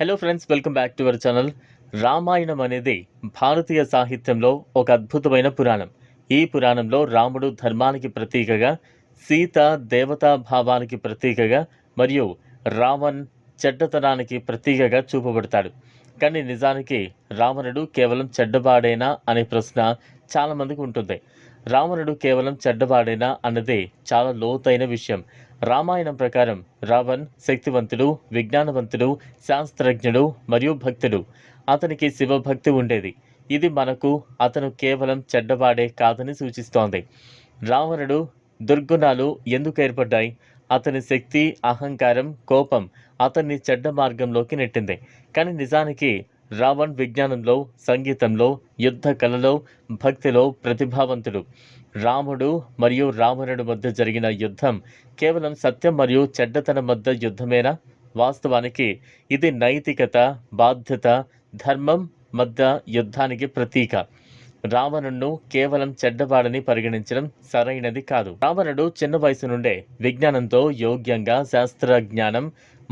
Hello friends, welcome back to our channel. Ramayanam అనేది భారతీయ సాహిత్యంలో ఒక అద్భుతమైన పురాణం. ఈ పురాణంలో రాముడు ధర్మానికి ప్రతీకగా, సీత దేవతా భావానికి ప్రతీకగా మరియు రావణ్ చెడ్డతనానికి ప్రతీకగా చూపబడతాడు. కానీ నిజానికి రావణుడు కేవలం చెడ్డవాడేనా అనే ప్రశ్న చాలామందికి ఉంటుంది. రావణుడు కేవలం చెడ్డవాడేనా అన్నది చాలా లోతైన విషయం. రామాయణం ప్రకారం రావణ్ శక్తివంతుడు, విజ్ఞానవంతుడు, శాస్త్రజ్ఞుడు మరియు భక్తుడు. అతనికి శివభక్తి ఉండేది. ఇది మనకు అతను కేవలం చెడ్డవాడే కాదని సూచిస్తోంది. రావణుడు దుర్గుణాలు ఎందుకు ఏర్పడ్డాయి? అతని శక్తి, అహంకారం, కోపం అతన్ని చెడ్డ మార్గంలోకి నెట్టింది. కానీ నిజానికి రావణ్ విజ్ఞానంలో, సంగీతంలో, యుద్ధ కళలో, భక్తిలో ప్రతిభావంతుడు. రాముడు మరియు రావణుడి మధ్య జరిగిన యుద్ధం కేవలం సత్యం మరియు చెడ్డతనం మధ్య యుద్ధమేనా? వాస్తవానికి ఇది నైతికత, బాధ్యత, ధర్మం మధ్య యుద్ధానికి ప్రతీక. రావణుణ్ణి కేవలం చెడ్డవాడని పరిగణించడం సరైనది కాదు. రావణుడు చిన్న వయసు నుండే విజ్ఞానంతో యోగ్యంగా శాస్త్రజ్ఞానం,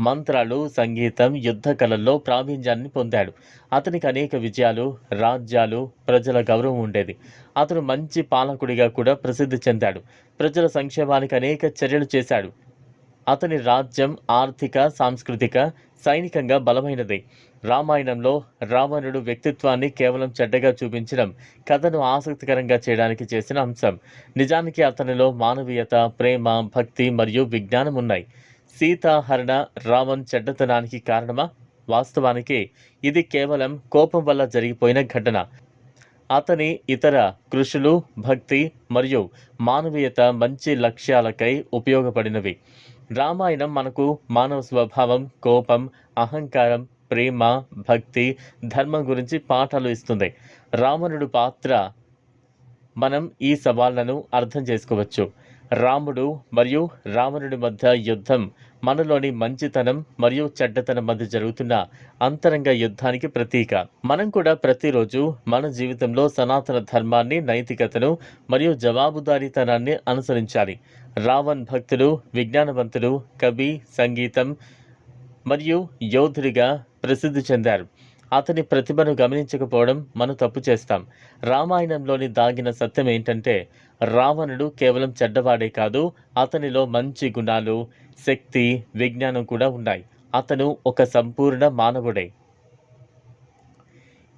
మంత్రాలు, సంగీతం, యుద్ధ కళల్లో ప్రావీణ్యాన్ని పొందాడు. అతనికి అనేక విజయాలు, రాజ్యాలు, ప్రజల గౌరవం ఉండేది. అతను మంచి పాలకుడిగా కూడా ప్రసిద్ధి చెందాడు. ప్రజల సంక్షేమానికి అనేక చర్యలు చేశాడు. అతని రాజ్యం ఆర్థిక, సాంస్కృతిక, సైనికంగా బలమైనది. రామాయణంలో రావణుడు వ్యక్తిత్వాన్ని కేవలం చెడ్డగా చూపించడం కథను ఆసక్తికరంగా చేయడానికి చేసిన అంశం. నిజానికి అతనిలో మానవీయత, ప్రేమ, భక్తి మరియు విజ్ఞానం ఉన్నాయి. సీతాహరణ రావణ్ చెడ్డతనానికి కారణమా? వాస్తవానికి ఇది కేవలం కోపం వల్ల జరిగిపోయిన ఘటన. అతని ఇతర కృషులు భక్తి మరియు మానవీయత మంచి లక్ష్యాలకై ఉపయోగపడినవి. రామాయణం మనకు మానవ స్వభావం, కోపం, అహంకారం, ప్రేమ, భక్తి, ధర్మం గురించి పాఠాలు ఇస్తుంది. రావణుడి పాత్ర మనం ఈ సవాళ్లను అర్థం చేసుకోవచ్చు. రాముడు మరియు రావణుడి మధ్య యుద్ధం మనలోని మంచితనం మరియు చెడ్డతనం మధ్య జరుగుతున్న అంతరంగ యుద్ధానికి ప్రతీక. మనం కూడా ప్రతిరోజు మన జీవితంలో సనాతన ధర్మాన్ని, నైతికతను మరియు జవాబుదారీతనాన్ని అనుసరించాలి. రావణ్ భక్తుడు, విజ్ఞానవంతుడు, కవి, సంగీతం మరియు యోధుడిగా ప్రసిద్ధి చెందారు. అతని ప్రతిభను గమనించకపోవడం మనం తప్పు చేస్తాం. రామాయణంలోని దాగిన సత్యం ఏంటంటే రావణుడు కేవలం చెడ్డవాడే కాదు, అతనిలో మంచి గుణాలు, శక్తి, విజ్ఞానం కూడా ఉన్నాయి. అతను ఒక సంపూర్ణ మానవుడే.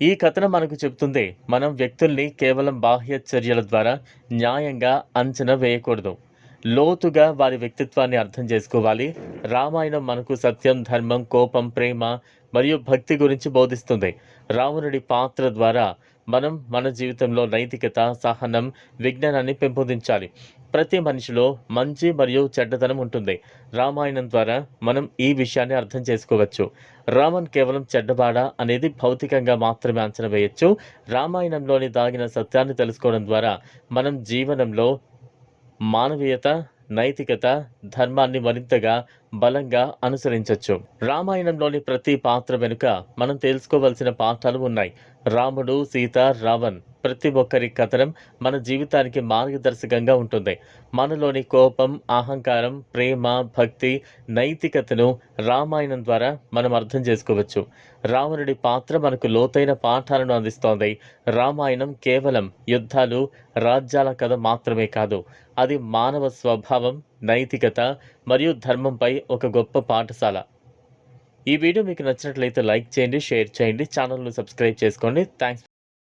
ఈ కథనం మనకు చెబుతుంది, మనం వ్యక్తుల్ని కేవలం బాహ్య చర్యల ద్వారా న్యాయంగా అంచనా వేయకూడదు. లోతుగా వారి వ్యక్తిత్వాన్ని అర్థం చేసుకోవాలి. రామాయణం మనకు సత్యం, ధర్మం, కోపం, ప్రేమ మరియు భక్తి గురించి బోధిస్తుంది. రావణుడి పాత్ర ద్వారా మనం మన జీవితంలో నైతికత, సహనం, విజ్ఞానాన్ని పెంపొందించాలి. ప్రతి మనిషిలో మంచి మరియు చెడ్డతనం ఉంటుంది. రామాయణం ద్వారా మనం ఈ విషయాన్ని అర్థం చేసుకోవచ్చు. రావణ్ కేవలం చెడ్డవాడా అనేది భౌతికంగా మాత్రమే అంచనా వేయచ్చు. రామాయణంలోని దాగిన సత్యాన్ని తెలుసుకోవడం ద్వారా మనం జీవనంలో మానవీయత, నైతికత, ధర్మాన్ని మరింతగా బలంగా అనుసరించవచ్చు. రామాయణంలోని ప్రతి పాత్ర వెనుక మనం తెలుసుకోవలసిన పాఠాలు ఉన్నాయి. రాముడు, సీత, రావణ్ ప్రతి ఒక్కరి కథనం మన జీవితానికి మార్గదర్శకంగా ఉంటుంది. మనలోని కోపం, అహంకారం, ప్రేమ, భక్తి, నైతికతను రామాయణం ద్వారా మనం అర్థం చేసుకోవచ్చు. రావణుడి పాత్ర మనకు లోతైన పాఠాలను అందిస్తోంది. రామాయణం కేవలం యుద్ధాలు, రాజ్యాల కథ మాత్రమే కాదు, అది మానవ స్వభావం, నైతికత మరియు ధర్మంపై ఒక గొప్ప పాఠశాల. ఈ వీడియో మీకు నచ్చినట్లయితే లైక్ చేయండి, షేర్ చేయండి, ఛానల్ను సబ్స్క్రైబ్ చేసుకోండి. థ్యాంక్స్.